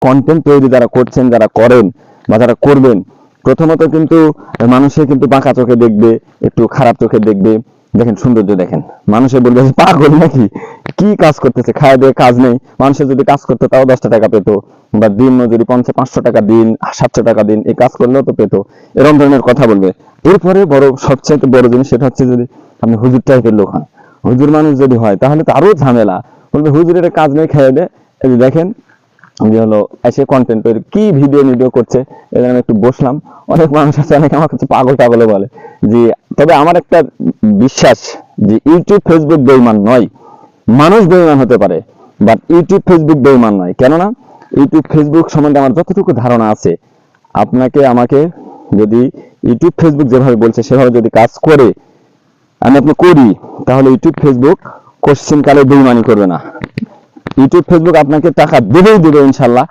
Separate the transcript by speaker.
Speaker 1: Content তৈরি যারা করছেন, যারা করেন বা যারা করবেন, প্রথমত কিন্তু মানুষে কিন্তু বাঁকা চোখে দেখবে, একটু খারাপ চোখে দেখবে। দেখেন সৌন্দর্য দেখেন, মানুষে বলবে যে পাগল নাকি, কি কাজ করতেছে, খায় দিয়ে কাজ নেই। মানুষের যদি কাজ করতো তাও 10টা টাকা পেতো, বা দিন মজুরি 500 টাকা দিন, 700 টাকা দিন, এই কাজ করলেও তো পেতো, এরকম ধরনের কথা বলবে। এরপরে বড় সবচেয়ে বড় জিনিস সেটা হচ্ছে যদি আপনি হুজুর টাইপের লোক হন, হুজুর মানুষ যদি হয়, তাহলে তো আরো ঝামেলা। বলবে হুজুরের কাজ নেই, খেয়ে দে। এই যে দেখেন যে হলো এসে কন্টেন্ট তৈরি কি ভিডিও করছে, এদের আমি একটু বসলাম। অনেক মানুষ আছে, অনেক আমার কাছে পাগল টাগলে বলে যে, তবে আমার একটা বিশ্বাস যে ইউটিউব ফেসবুক বেঈমান নয়, মানুষ বেঈমান হতে পারে, বাট ইউটিউব ফেসবুক বেঈমান নয়। কেননা ইউটিউব ফেসবুক সম্বন্ধে আমার যতটুকু ধারণা আছে, আপনাকে আমাকে যদি ইউটিউব ফেসবুক যেভাবে বলছে সেভাবে যদি কাজ করে আপনি করি, তাহলে ইউটিউব ফেসবুক কোশ্চিন কালে বেঈমানি করবে না। ইউটিউব ফেসবুক আপনাকে টাকা দেবেই দেবে ইনশাল্লাহ।